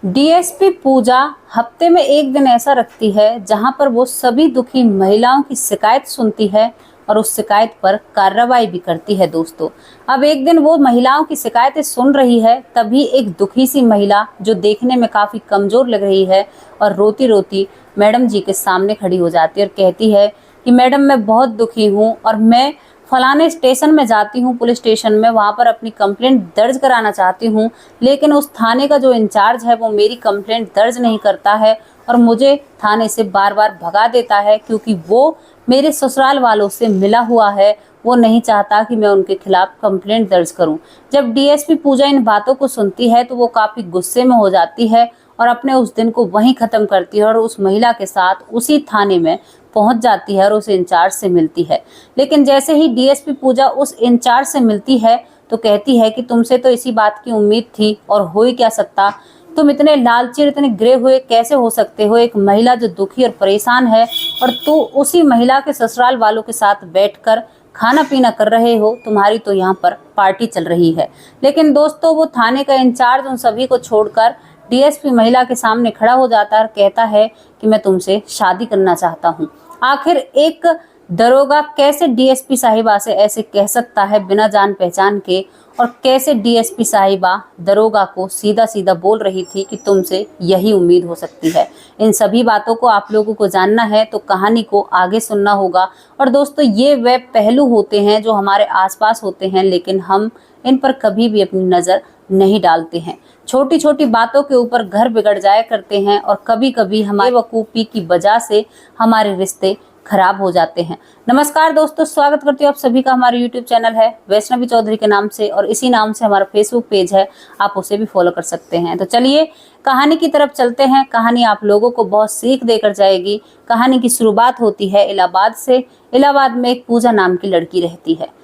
DSP पूजा हफ्ते में एक दिन ऐसा रखती है जहां पर वो सभी दुखी महिलाओं की शिकायत सुनती है और उस शिकायत पर कार्रवाई भी करती है दोस्तों। अब एक दिन वो महिलाओं की शिकायतें सुन रही है, तभी एक दुखी सी महिला जो देखने में काफ़ी कमज़ोर लग रही है और रोती रोती मैडम जी के सामने खड़ी हो जाती है और कहती है कि मैडम मैं बहुत दुखी हूँ और मैं फलाने स्टेशन में जाती हूँ, पुलिस स्टेशन में, वहाँ पर अपनी कंप्लेंट दर्ज कराना चाहती हूँ, लेकिन उस थाने का जो इंचार्ज है वो मेरी कंप्लेंट दर्ज नहीं करता है और मुझे थाने से बार बार भगा देता है क्योंकि वो मेरे ससुराल वालों से मिला हुआ है। वो नहीं चाहता कि मैं उनके खिलाफ कंप्लेंट दर्ज करूं। जब डीएसपी पूजा इन बातों को सुनती है तो वो काफ़ी गुस्से में हो जाती है और अपने उस दिन को वहीं ख़त्म करती है और उस महिला के साथ उसी थाने में पहुंच जाती है और उस इंचार्ज से मिलती है। लेकिन जैसे ही डीएसपी पूजा उस इंचार्ज से मिलती है तो कहती है कि तुमसे तो इसी बात की उम्मीद थी और हो ही क्या सकता, तुम इतने लालची और इतने गिरे हुए कैसे हो सकते हो, एक महिला जो दुखी और परेशान है और तू उसी महिला के ससुराल वालों के साथ बैठकर खाना पीना कर रहे हो, तुम्हारी तो यहाँ पर पार्टी चल रही है। लेकिन दोस्तों वो थाने का इंचार्ज उन सभी को छोड़कर डीएसपी महिला के सामने खड़ा हो जाता है और कहता है कि मैं तुमसे शादी करना चाहता हूँ। आखिर एक दरोगा कैसे डीएसपी साहिबा से ऐसे कह सकता है बिना जान पहचान के, और कैसे डीएसपी साहिबा दरोगा को सीधा सीधा बोल रही थी कि तुमसे यही उम्मीद हो सकती है। इन सभी बातों को आप लोगों को जानना है तो कहानी को आगे सुनना होगा। और दोस्तों ये वे पहलू होते हैं जो हमारे आसपास होते हैं, लेकिन हम इन पर कभी भी अपनी नज़र नहीं डालते हैं। छोटी छोटी बातों के ऊपर घर बिगड़ जाया करते हैं और कभी कभी हमारी वकूफ़ी की वजह से हमारे रिश्ते खराब हो जाते हैं। नमस्कार दोस्तों, स्वागत करती हूँ आप सभी का। हमारे यूट्यूब चैनल है वैष्णवी चौधरी के नाम से और इसी नाम से हमारा फेसबुक पेज है, आप उसे भी फॉलो कर सकते हैं। तो चलिए कहानी की तरफ चलते हैं। कहानी आप लोगों को बहुत सीख देकर जाएगी। कहानी की शुरुआत होती है इलाहाबाद से। इलाहाबाद में एक पूजा नाम की लड़की रहती है।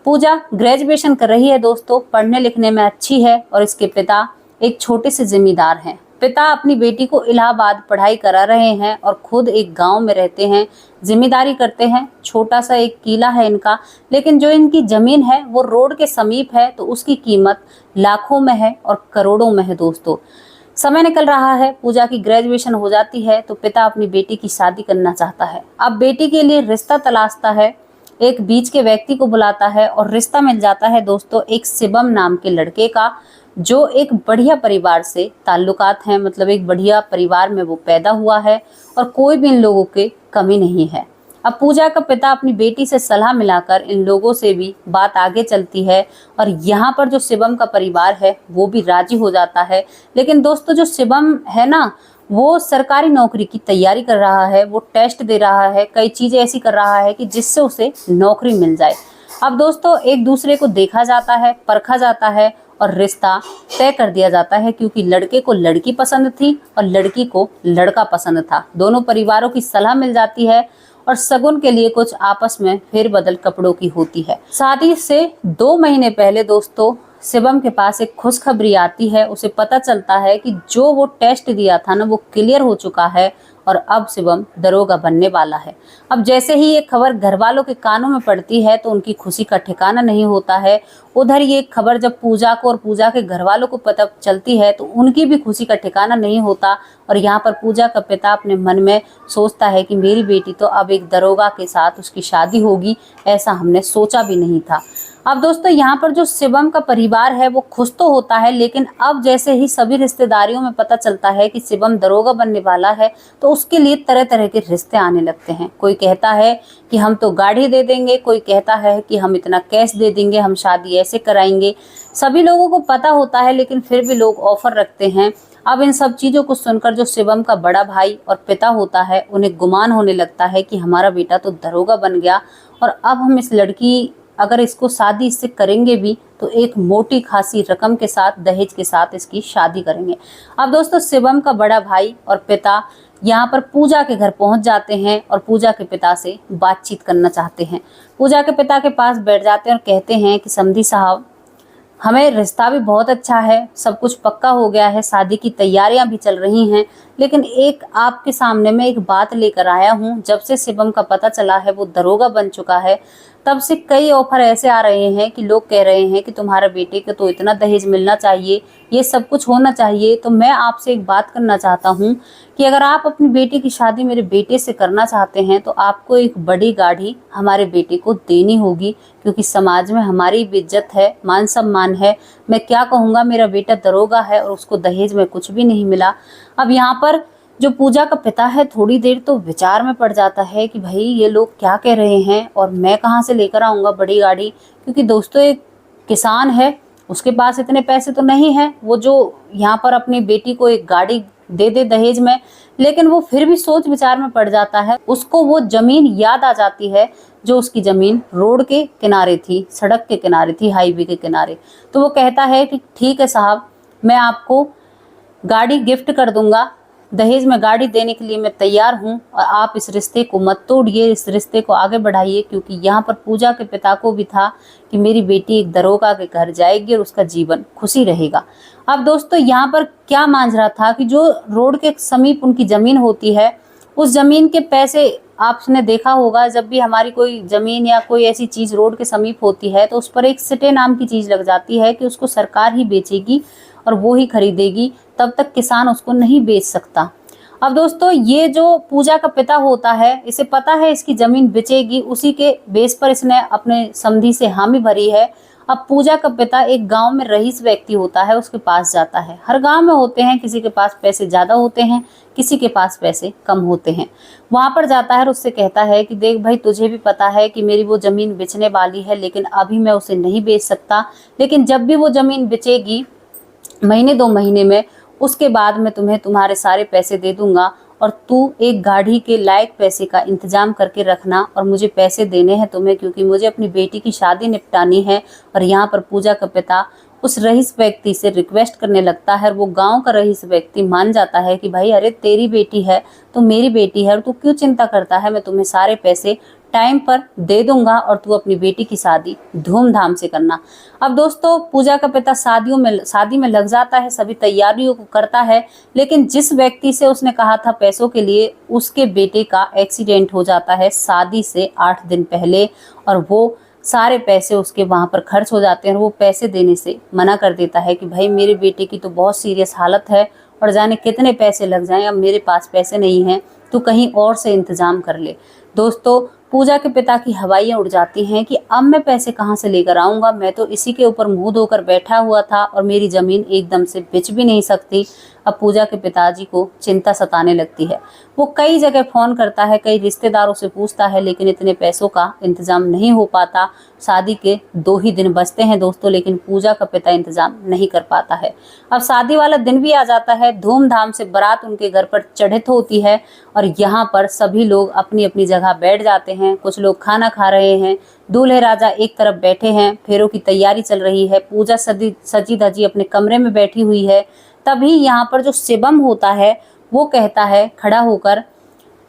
पूजा ग्रेजुएशन कर रही है दोस्तों, पढ़ने लिखने में अच्छी है और इसके पिता एक छोटे से जिम्मेदार हैं। पिता अपनी बेटी को इलाहाबाद पढ़ाई करा रहे हैं और खुद एक गांव में रहते हैं, जिम्मेदारी करते हैं। छोटा सा एक किला है इनका, लेकिन जो इनकी ज़मीन है वो रोड के समीप है तो उसकी कीमत लाखों में है और करोड़ों में है दोस्तों। समय निकल रहा है, पूजा की ग्रेजुएशन हो जाती है तो पिता अपनी बेटी की शादी करना चाहता है। अब बेटी के लिए रिश्ता तलाशता है, एक बीच के व्यक्ति को बुलाता है और रिश्ता मिल जाता है दोस्तों एक शिवम नाम के लड़के का, जो एक बढ़िया परिवार से ताल्लुकात हैं, मतलब एक बढ़िया परिवार में वो पैदा हुआ है और कोई भी इन लोगों के कमी नहीं है। अब पूजा का पिता अपनी बेटी से सलाह मिलाकर इन लोगों से भी बात आगे चलती है और यहाँ पर जो शिवम का परिवार है वो भी राजी हो जाता है। लेकिन दोस्तों जो शिवम है ना, वो सरकारी नौकरी की तैयारी कर रहा है, वो टेस्ट दे रहा है, कई चीज़ें ऐसी कर रहा है कि जिससे उसे नौकरी मिल जाए। अब दोस्तों एक दूसरे को देखा जाता है, परखा जाता है और रिश्ता तय कर दिया जाता है, क्योंकि लड़के को लड़की पसंद थी और लड़की को लड़का पसंद था। दोनों परिवारों की सलाह मिल जाती है और शगुन के लिए कुछ आपस में फेरबदल कपड़ों की होती है। शादी से 2 महीने पहले दोस्तों शिवम के पास एक खुशखबरी आती है। उसे पता चलता है कि जो वो टेस्ट दिया था ना वो क्लियर हो चुका है और अब शिवम दरोगा बनने वाला है। अब जैसे ही ये खबर घर वालों के कानों में पड़ती है तो उनकी खुशी का ठिकाना नहीं होता है। उधर ये खबर जब पूजा को और पूजा के घर वालों को पता चलती है तो उनकी भी खुशी का ठिकाना नहीं होता। और यहाँ पर पूजा का पिता अपने मन में सोचता है कि मेरी बेटी तो अब एक दरोगा के साथ उसकी शादी होगी, ऐसा हमने सोचा भी नहीं था। अब दोस्तों यहाँ पर जो शिवम का परिवार है वो खुश तो होता है, लेकिन अब जैसे ही सभी रिश्तेदारियों में पता चलता है कि शिवम दरोगा बनने वाला है तो उसके लिए तरह तरह के रिश्ते आने लगते हैं। कोई कहता है कि हम तो गाड़ी दे देंगे, कोई कहता है कि हम इतना कैश दे देंगे, हम शादी ऐसे कराएंगे। सभी लोगों को पता होता है लेकिन फिर भी लोग ऑफर रखते हैं। अब इन सब चीज़ों को सुनकर जो शिवम का बड़ा भाई और पिता होता है उन्हें गुमान होने लगता है कि हमारा बेटा तो दरोगा बन गया और अब हम इस लड़की, अगर इसको शादी इससे करेंगे भी तो एक मोटी खासी रकम के साथ, दहेज के साथ इसकी शादी करेंगे। अब दोस्तों शिवम का बड़ा भाई और पिता यहाँ पर पूजा के घर पहुँच जाते हैं और पूजा के पिता से बातचीत करना चाहते हैं। पूजा के पिता के पास बैठ जाते हैं और कहते हैं कि समधी साहब, हमें रिश्ता भी बहुत अच्छा है, सब कुछ पक्का हो गया है, शादी की तैयारियां भी चल रही हैं, लेकिन एक आपके सामने मैं एक बात लेकर आया हूँ। जब से शिवम का पता चला है वो दरोगा बन चुका है, तब से कई ऑफर ऐसे आ रहे हैं कि लोग कह रहे हैं कि तुम्हारे बेटे को तो इतना दहेज मिलना चाहिए, ये सब कुछ होना चाहिए। तो मैं आपसे एक बात करना चाहता हूँ कि अगर आप अपनी बेटी की शादी मेरे बेटे से करना चाहते हैं तो आपको एक बड़ी गाड़ी हमारे बेटे को देनी होगी, क्योंकि समाज में हमारी भी इज्जत है, मान सम्मान है। मैं क्या कहूँगा, मेरा बेटा दरोगा है और उसको दहेज में कुछ भी नहीं मिला। अब यहाँ पर जो पूजा का पिता है थोड़ी देर तो विचार में पड़ जाता है कि भाई ये लोग क्या कह रहे हैं और मैं कहाँ से लेकर आऊँगा बड़ी गाड़ी, क्योंकि दोस्तों एक किसान है, उसके पास इतने पैसे तो नहीं है वो जो यहाँ पर अपनी बेटी को एक गाड़ी दे दे दहेज में। लेकिन वो फिर भी सोच विचार में पड़ जाता है, उसको वो जमीन याद आ जाती है जो उसकी जमीन रोड के किनारे थी, सड़क के किनारे थी, हाईवे के किनारे। तो वो कहता है कि ठीक है साहब, मैं आपको गाड़ी गिफ्ट कर दूंगा, दहेज में गाड़ी देने के लिए मैं तैयार हूं, और आप इस रिश्ते को मत तोड़िए, इस रिश्ते को आगे बढ़ाइए। क्योंकि यहाँ पर पूजा के पिता को भी था कि मेरी बेटी एक दरोगा के घर जाएगी और उसका जीवन खुशी रहेगा। अब दोस्तों यहाँ पर क्या मांझरा था कि जो रोड के समीप उनकी जमीन होती है, उस जमीन के पैसे आपने देखा होगा, जब भी हमारी कोई जमीन या कोई ऐसी चीज रोड के समीप होती है तो उस पर एक सिटे नाम की चीज लग जाती है कि उसको सरकार ही बेचेगी और वो ही खरीदेगी, तब तक किसान उसको नहीं बेच सकता। अब दोस्तों ये जो पूजा का पिता होता है, इसे पता है इसकी जमीन बेचेगी, उसी के बेस पर इसने अपने समधी से हामी भरी है। अब पूजा का पिता एक गांव में रईस व्यक्ति होता है, उसके पास जाता है। हर गांव में होते हैं, किसी के पास पैसे ज्यादा होते हैं, किसी के पास पैसे कम होते हैं। वहां पर जाता है और उससे कहता है कि देख भाई, तुझे भी पता है कि मेरी वो जमीन बेचने वाली है, लेकिन अभी मैं उसे नहीं बेच सकता, लेकिन जब भी वो जमीन बेचेगी महीने 2 महीने में, उसके बाद मैं तुम्हें तुम्हारे सारे पैसे दे दूंगा और तू एक गाड़ी के लायक पैसे का इंतजाम करके रखना और मुझे पैसे देने हैं तुम्हें, क्योंकि मुझे अपनी बेटी की शादी निपटानी है। और यहाँ पर पूजा का पिता उस रईस व्यक्ति से रिक्वेस्ट करने लगता है और वो गांव का रईस व्यक्ति मान जाता है कि भाई अरे तेरी बेटी है तो मेरी बेटी है और तू क्यों चिंता करता है, मैं तुम्हें सारे पैसे टाइम पर दे दूंगा और तू अपनी बेटी की शादी धूमधाम से करना। अब दोस्तों पूजा का पिता शादी में लग जाता है, सभी तैयारियों को करता है, लेकिन जिस व्यक्ति से उसने कहा था पैसों के लिए, उसके बेटे का एक्सीडेंट हो जाता है शादी से 8 दिन पहले, और वो सारे पैसे उसके वहां पर खर्च हो जाते हैं और वो पैसे देने से मना कर देता है कि भाई मेरे बेटे की तो बहुत सीरियस हालत है और जाने कितने पैसे लग जाएं, अब मेरे पास पैसे नहीं हैं, तू कहीं और से इंतजाम कर ले। दोस्तों पूजा के पिता की हवाइयां उड़ जाती हैं कि अब मैं पैसे कहाँ से लेकर आऊंगा, मैं तो इसी के ऊपर मुंह धोकर बैठा हुआ था और मेरी जमीन एकदम से बेच भी नहीं सकती। अब पूजा के पिताजी को चिंता सताने लगती है। वो कई जगह फोन करता है, कई रिश्तेदारों से पूछता है, लेकिन इतने पैसों का इंतजाम नहीं हो पाता। शादी के 2 ही दिन बचते हैं दोस्तों, लेकिन पूजा का पिता इंतजाम नहीं कर पाता है। अब शादी वाला दिन भी आ जाता है, धूमधाम से बारात उनके घर पर चढ़ित होती है और यहाँ पर सभी लोग अपनी अपनी जगह बैठ जाते हैं। कुछ लोग खाना खा रहे हैं, दूल्हे राजा एक तरफ बैठे हैं, फेरों की तैयारी चल रही है, पूजा सजी धजी अपने कमरे में बैठी हुई है। तभी यहाँ पर जो शिवम होता है वो कहता है खड़ा होकर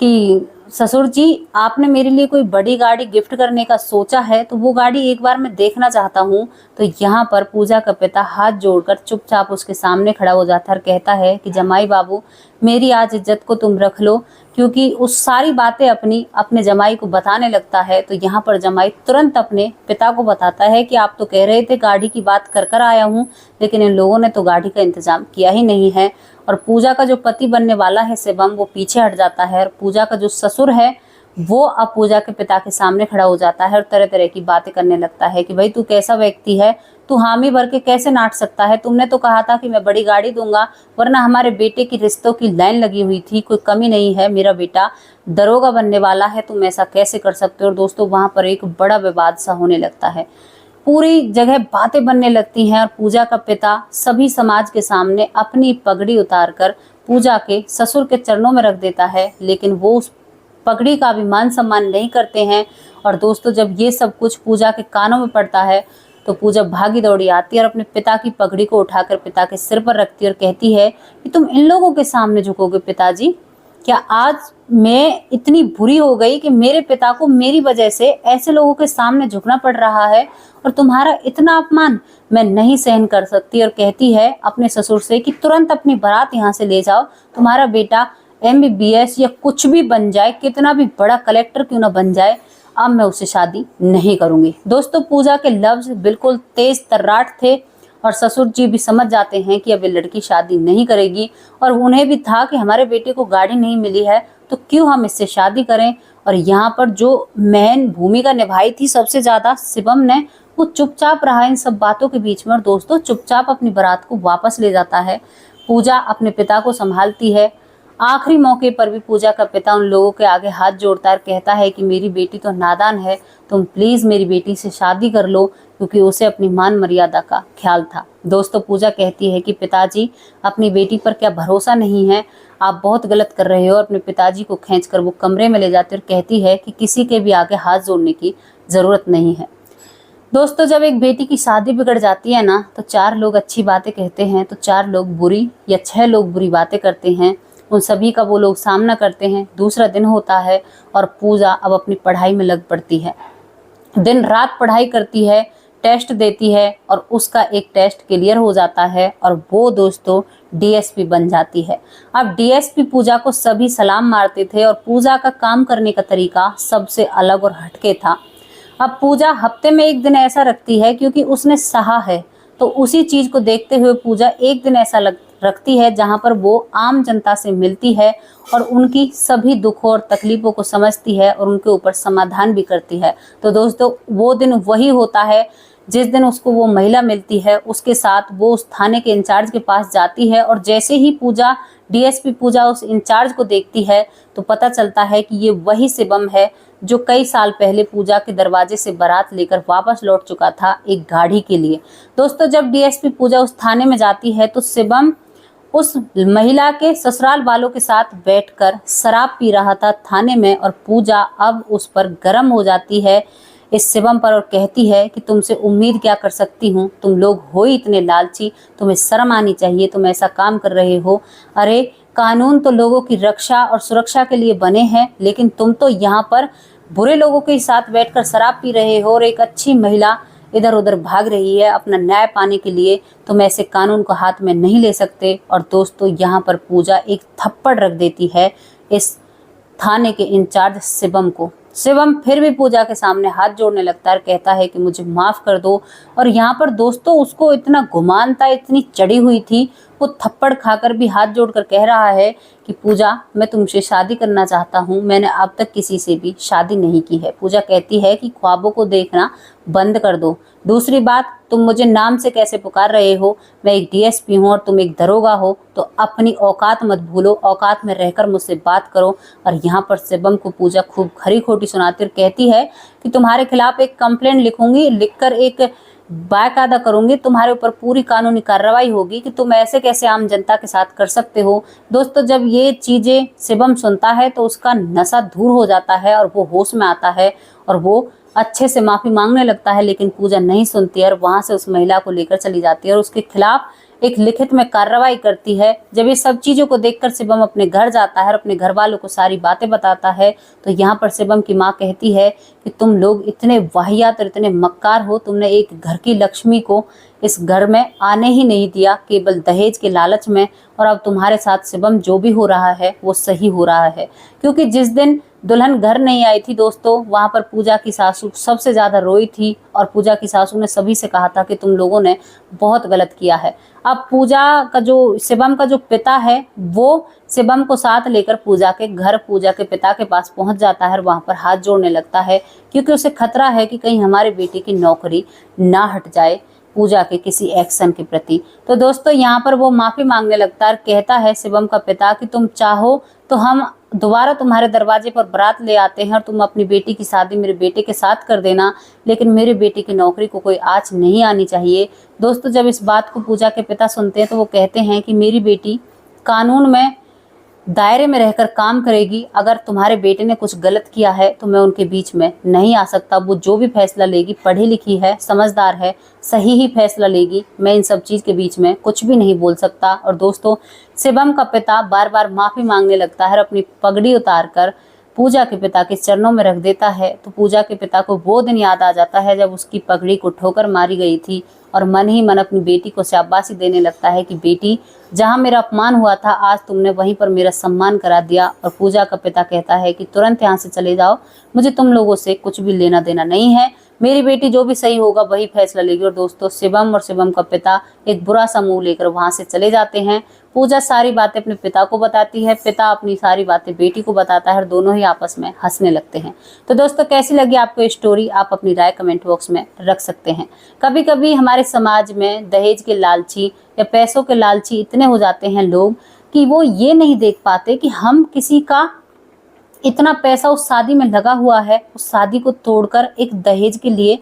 कि ससुर जी, आपने मेरे लिए कोई बड़ी गाड़ी गिफ्ट करने का सोचा है तो वो गाड़ी एक बार मैं देखना चाहता हूँ। तो यहाँ पर पूजा का पिता हाथ जोड़कर चुपचाप उसके सामने खड़ा हो जाता है और कहता है कि जमाई बाबू, मेरी आज इज्जत को तुम रख लो, क्योंकि उस सारी बातें अपने जमाई को बताने लगता है। तो यहाँ पर जमाई तुरंत अपने पिता को बताता है कि आप तो कह रहे थे गाड़ी की बात कर आया हूँ, लेकिन इन लोगों ने तो गाड़ी का इंतजाम किया ही नहीं है। और पूजा का जो पति बनने वाला है शिवम, वो पीछे हट जाता है और पूजा का जो ससुर है वो अब पूजा के पिता के सामने खड़ा हो जाता है और तरह तरह की बातें करने लगता है कि भाई तू कैसा व्यक्ति है, तू हामी भर के कैसे नाट सकता है, तुमने तो कहा था कि मैं बड़ी गाड़ी दूंगा, वरना हमारे बेटे की रिश्तों की लाइन लगी हुई थी, कोई कमी नहीं है, मेरा बेटा दरोगा बनने वाला है, तुम ऐसा कैसे कर सकते हो। और दोस्तों वहां पर एक बड़ा विवाद सा होने लगता है, पूरी जगह बातें बनने लगती हैं और पूजा का पिता सभी समाज के सामने अपनी पगड़ी उतारकर पूजा के ससुर के चरणों में रख देता है, लेकिन वो उस पगड़ी का भी मान सम्मान नहीं करते हैं। और दोस्तों जब ये सब कुछ पूजा के कानों में पड़ता है तो पूजा भागी दौड़ी आती है और अपने पिता की पगड़ी को उठाकर पिता के सिर पर रखती है और कहती है कि तुम इन लोगों के सामने झुकोगे पिताजी, क्या आज मैं इतनी बुरी हो गई कि मेरे पिता को मेरी वजह से ऐसे लोगों के सामने झुकना पड़ रहा है और तुम्हारा इतना अपमान मैं नहीं सहन कर सकती। और कहती है अपने ससुर से कि तुरंत अपनी बारात यहाँ से ले जाओ, तुम्हारा बेटा MBBS या कुछ भी बन जाए, कितना भी बड़ा कलेक्टर क्यों ना बन जाए, अब मैं उससे शादी नहीं करूंगी। दोस्तों पूजा के लफ्ज बिल्कुल तेज तर्राट थे और ससुर जी भी समझ जाते हैं कि अब ये लड़की शादी नहीं करेगी। और उन्हें भी था कि हमारे बेटे को गाड़ी नहीं मिली है तो क्यों हम इससे शादी करें। और यहाँ पर जो महन भूमिका निभाई थी सबसे ज्यादा शिवम ने, वो चुपचाप रहा इन सब बातों के बीच में और दोस्तों चुपचाप अपनी बारात को वापस ले जाता है। पूजा अपने पिता को संभालती है। आखिरी मौके पर भी पूजा का पिता उन लोगों के आगे हाथ जोड़ता है, कहता है कि मेरी बेटी तो नादान है, तुम प्लीज मेरी बेटी से शादी कर लो, क्योंकि उसे अपनी मान मर्यादा का ख्याल था। दोस्तों पूजा कहती है कि पिताजी अपनी बेटी पर क्या भरोसा नहीं है, आप बहुत गलत कर रहे हो। और अपने पिताजी को खींचकर वो कमरे में ले जाती है और कहती है कि किसी के भी आगे हाथ जोड़ने की जरूरत नहीं है। दोस्तों जब एक बेटी की शादी बिगड़ जाती है ना, तो 4 लोग अच्छी बातें कहते हैं तो 4 लोग बुरी या 6 लोग बुरी बातें करते हैं। उन सभी का वो लोग सामना करते हैं। दूसरा दिन होता है और पूजा अब अपनी पढ़ाई में लग पड़ती है। दिन रात पढ़ाई करती है, टेस्ट देती है और उसका एक टेस्ट क्लियर हो जाता है और वो दोस्तों DSP बन जाती है। अब DSP पूजा को सभी सलाम मारते थे और पूजा का काम करने का तरीका सबसे अलग और हटके था। अब पूजा हफ्ते में एक दिन ऐसा रखती है क्योंकि उसने सहा है, तो उसी चीज को देखते हुए पूजा एक दिन ऐसा रखती है जहां पर वो आम जनता से मिलती है और उनकी सभी दुखों और तकलीफों को समझती है और उनके ऊपर समाधान भी करती है। तो दोस्तों वो दिन वही होता है जिस दिन उसको वो महिला मिलती है, उसके साथ वो उस थाने के इंचार्ज के पास जाती है और जैसे ही पूजा DSP पूजा उस इंचार्ज को देखती है तो पता चलता है कि ये वही शिवम है जो कई साल पहले पूजा के दरवाजे से बारात लेकर वापस लौट चुका था एक गाड़ी के लिए। दोस्तों जब DSP पूजा उस थाने में जाती है तो शिवम उस महिला के ससुराल वालों के साथ बैठकर शराब पी रहा था थाने में और पूजा अब उस पर गर्म हो जाती है इस शिवम पर और कहती है कि तुमसे उम्मीद क्या कर सकती हूँ, तुम लोग हो ही इतने लालची, तुम्हें शर्म आनी चाहिए, तुम ऐसा काम कर रहे हो। अरे कानून तो लोगों की रक्षा और सुरक्षा के लिए बने हैं, लेकिन तुम तो यहाँ पर बुरे लोगों के साथ बैठकर शराब पी रहे हो और एक अच्छी महिला इधर उधर भाग रही है अपना न्याय पाने के लिए, तुम ऐसे कानून को हाथ में नहीं ले सकते। और दोस्तों यहाँ पर पूजा एक थप्पड़ रख देती है इस थाने के इंचार्ज शिवम को। शिवम फिर भी पूजा के सामने हाथ जोड़ने लगता है, कहता है कि मुझे माफ कर दो। और यहाँ पर दोस्तों उसको इतना गुमान था, इतनी चढ़ी हुई थी, वो थप्पड़ खाकर भी हाथ जोड़कर कह रहा है कि पूजा मैं तुमसे शादी करना चाहता हूँ, मैंने अब तक किसी से भी शादी नहीं की है। पूजा कहती है कि ख्वाबों को देखना बंद कर दो। दूसरी बात, तुम मुझे नाम से कैसे पुकार रहे हो, मैं एक DSP हूँ और तुम एक दरोगा हो, तो अपनी औकात मत भूलो, औकात में रहकर मुझसे बात करो। और यहाँ पर शिवम को पूजा खूब खरी खोटी सुनाती और कहती है कि तुम्हारे खिलाफ एक कंप्लेंट लिखूंगी, लिखकर एक बाकायदा करूंगी, तुम्हारे ऊपर पूरी कानूनी कार्रवाई होगी कि तुम ऐसे कैसे आम जनता के साथ कर सकते हो। दोस्तों जब ये चीजें शिवम सुनता है तो उसका नशा दूर हो जाता है और वो होश में आता है और वो अच्छे से माफी मांगने लगता है, लेकिन पूजा नहीं सुनती है और वहां से उस महिला को लेकर चली जाती है और उसके खिलाफ एक लिखित में कार्रवाई करती है। जब ये सब चीजों को देखकर शिवम अपने घर जाता है और अपने घर वालों को सारी बातें बताता है, तो यहाँ पर शिवम की माँ कहती है कि तुम लोग इतने वाहियात और इतने मक्कार हो, तुमने एक घर की लक्ष्मी को इस घर में आने ही नहीं दिया केवल दहेज के लालच में। और अब तुम्हारे साथ शिवम जो भी हो रहा है वो सही हो रहा है, क्योंकि जिस दिन दुल्हन घर नहीं आई थी दोस्तों, वहां पर पूजा की सासू सबसे ज्यादा रोई थी और पूजा की सासू ने सभी से कहा था कि तुम लोगों ने बहुत गलत किया है। अब पूजा का जो शिवम का जो पिता है वो शिवम को साथ लेकर पूजा के घर पूजा के पिता के पास पहुंच जाता है और वहां पर हाथ जोड़ने लगता है, क्योंकि उसे खतरा है कि कहीं हमारे बेटे की नौकरी ना हट जाए पूजा के किसी एक्शन के प्रति। तो दोस्तों यहाँ पर वो माफी मांगने लगता है, कहता है शिवम का पिता कि तुम चाहो तो हम दोबारा तुम्हारे दरवाजे पर बारात ले आते हैं और तुम अपनी बेटी की शादी मेरे बेटे के साथ कर देना, लेकिन मेरे बेटे की नौकरी को कोई आँच नहीं आनी चाहिए। दोस्तों जब इस बात को पूजा के पिता सुनते हैं तो वो कहते हैं कि मेरी बेटी कानून में दायरे में रहकर काम करेगी। अगर तुम्हारे बेटे ने कुछ गलत किया है तो मैं उनके बीच में नहीं आ सकता। वो जो भी फैसला लेगी, पढ़ी लिखी है, समझदार है, सही ही फैसला लेगी। मैं इन सब चीज के बीच में कुछ भी नहीं बोल सकता। और दोस्तों, शिवम का पिता बार बार माफी मांगने लगता है और अपनी पगड़ी उतार कर पूजा के पिता के चरणों में रख देता है। तो पूजा के पिता को वो दिन याद आ जाता है जब उसकी पगड़ी को ठोकर मारी गई थी, और मन ही मन अपनी बेटी को शाबाशी देने लगता है कि बेटी, जहां मेरा अपमान हुआ था आज तुमने वहीं पर मेरा सम्मान करा दिया। और पूजा का पिता कहता है कि तुरंत यहाँ से चले जाओ, मुझे तुम लोगों से कुछ भी लेना देना नहीं है। मेरी बेटी जो भी सही होगा वही फैसला लेगी। और दोस्तों, शिवम और शिवम का पिता एक बुरा सा मुंह लेकर वहां से चले जाते हैं। पूजा सारी बातें अपने पिता को बताती है, पिता अपनी सारी बातें बेटी को बताता है और दोनों ही आपस में हंसने लगते हैं। तो दोस्तों, कैसी लगी आपको ये स्टोरी? आप अपनी राय कमेंट बॉक्स में रख सकते हैं। कभी कभी हमारे समाज में दहेज के लालची या पैसों के लालची इतने हो जाते हैं लोग कि वो ये नहीं देख पाते कि हम किसी का इतना पैसा उस शादी में लगा हुआ है, उस शादी को तोड़कर एक दहेज के लिए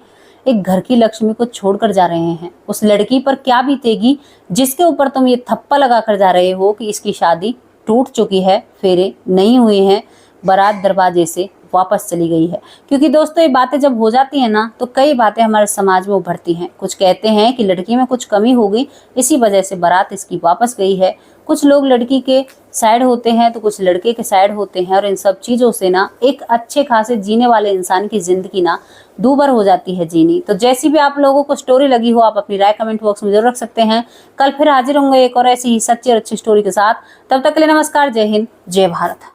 एक घर की लक्ष्मी को छोड़कर जा रहे हैं। उस लड़की पर क्या बीतेगी जिसके ऊपर तुम ये थप्पा लगा कर जा रहे हो कि इसकी शादी टूट चुकी है, फेरे नहीं हुए हैं, बारात दरवाजे से वापस चली गई है। क्योंकि दोस्तों, ये बातें जब हो जाती है ना, तो कई बातें हमारे समाज में उभरती हैं। कुछ कहते हैं कि लड़की में कुछ कमी हो गई, इसी वजह से बारात इसकी वापस गई है। कुछ लोग लड़की के साइड होते हैं तो कुछ लड़के के साइड होते हैं। और इन सब चीज़ों से ना एक अच्छे खासे जीने वाले इंसान की ज़िंदगी ना दूभर हो जाती है जीनी। तो जैसी भी आप लोगों को स्टोरी लगी हो, आप अपनी राय कमेंट बॉक्स में जरूर रख सकते हैं। कल फिर हाजिर होंगे एक और ऐसी ही सच्ची और अच्छी स्टोरी के साथ। तब तक के लिए नमस्कार, जय हिंद, जय भारत।